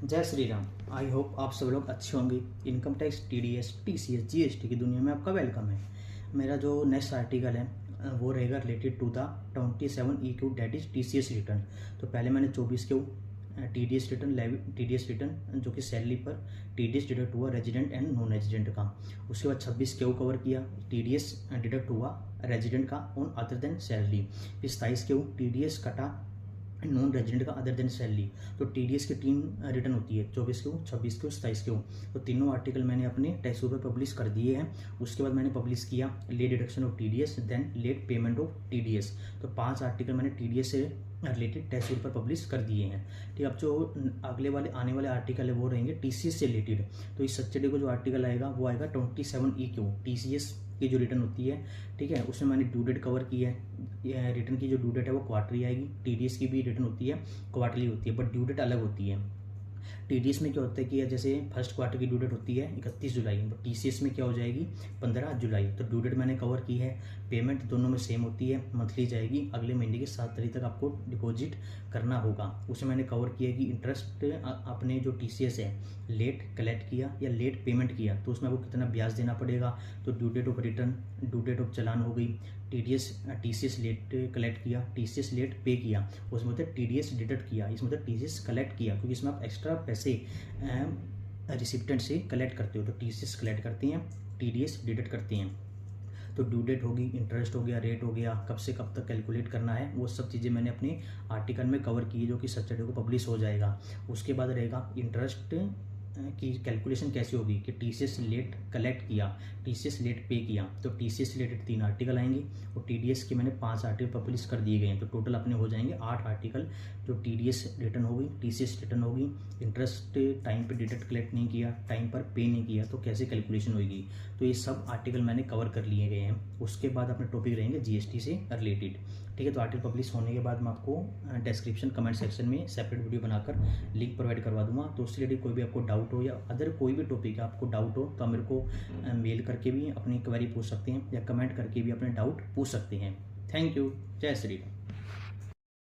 जय Shri Ram. I hope आप सब लोग अच्छे होंगे। Income tax, TDS, TCS, GST की दुनिया में आपका वेलकम है। मेरा जो नेक्स्ट आर्टिकल है वो रहेगा related to the 27 EQ, date is TCS return. तो पहले मैंने 24 टीडीएस रिटर्न जो कि सैलरी पर टीडीएस डिडक्ट हुआ रेजिडेंट एंड नॉन रेजिडेंट का। उसके बाद 26 कवर किया, टीडीएस डिडक्ट हुआ रेजिडेंट का ऑन अदर देन सैलरी। फिर 27 टीडीएस कटा नॉन रेजिडेंट का अदर देन सैलरी। तो टीडीएस की 3 रिटर्न होती है, 24 26 27 तो तीनों आर्टिकल मैंने अपने टेक्स्ट बुक पर पब्लिश कर दिए हैं। उसके बाद मैंने पब्लिश किया late deduction of TDS, then late payment of TDS. तो 5 आर्टिकल मैंने टीडीएस से रिलेटेड टेक्स्ट बुक पर पब्लिश कर दिए हैं। ठीक है, अब जो अगले वाले आने वाले आर्टिकल है वो रहेंगे टीसीएस से रिलेटेड। तो इस सैटरडे को जो आर्टिकल आएगा वो आएगा 27 EQ, टीसीएस की जो रिटर्न होती है। ठीक है, उसमें मैंने ड्यू डेट कवर की है। रिटर्न की जो ड्यू डेट है वो क्वार्टरली आएगी। टीडीएस की भी रिटर्न होती है, क्वार्टरली होती है, बट ड्यू डेट अलग होती है। टीडीएस में क्या होता है कि जैसे फर्स्ट क्वार्टर की ड्यू डेट होती है 31 जुलाई, बट टीसीएस में क्या हो जाएगी 15 जुलाई। तो ड्यू डेट मैंने कवर की है। पेमेंट दोनों में सेम होती है, मंथली जाएगी। अगले महीने की 7 तारीख तक आपको डिपॉजिट करना होगा। उसमें मैंने कवर किया कि इंटरेस्ट अपने जो टीसीएस है लेट कलेक्ट किया या लेट पेमेंट किया तो उसमें आपको कितना ब्याज देना पड़ेगा। तो due date of return, due date of challan हो गई। टीसीएस लेट कलेक्ट किया, टीसीएस लेट पे किया, उसमें मतलब टीडीएस डिडक्ट किया, इसमें मतलब टीसीएस कलेक्ट किया, क्योंकि इसमें आप एक्स्ट्रा पैसे रिसिप्टेंट से कलेक्ट करते हो। तो टीसीएस कलेक्ट करती हैं, टीडीएस डिडक्ट करती हैं। तो ड्यू डेट होगी, इंटरेस्ट हो गया, रेट हो गया, कब से कब तक कैलकुलेट करना है, वो सब चीज़ें मैंने अपने आर्टिकल में कवर की है जो कि सैटरडे को पब्लिश हो जाएगा। उसके बाद रहेगा इंटरेस्ट की कैलकुलेशन कैसे होगी कि टीसीएस लेट कलेक्ट किया, टीसीएस लेट पे किया। तो टीसीएस रिलेटेड 3 आर्टिकल आएंगे और टीडीएस के मैंने 5 आर्टिकल पब्लिश कर दिए गए हैं। तो टोटल अपने हो जाएंगे 8 आर्टिकल। जो टीडीएस रिटर्न होगी, टीसीएस रिटर्न होगी, इंटरेस्ट टाइम पे डिडक्ट कलेक्ट नहीं किया, टाइम पर पे नहीं किया तो कैसे कैलकुलेशन होगी। तो ये सब आर्टिकल मैंने कवर कर लिए गए हैं। उसके बाद अपने टॉपिक रहेंगे जीएसटी से रिलेटेड। ठीक है, तो आर्टिकल पब्लिश होने के बाद मैं आपको डिस्क्रिप्शन कमेंट सेक्शन में सेपरेट वीडियो बनाकर लिंक प्रोवाइड करवा दूंगा। तो उससे रिलेटेड कोई भी आपको डाउट हो या अदर कोई भी टॉपिक आपको डाउट हो तो आप मेरे को मेल करके भी अपनी क्वेरी पूछ सकते हैं या कमेंट करके भी अपने डाउट पूछ सकते हैं। Thank you. जय श्री राम।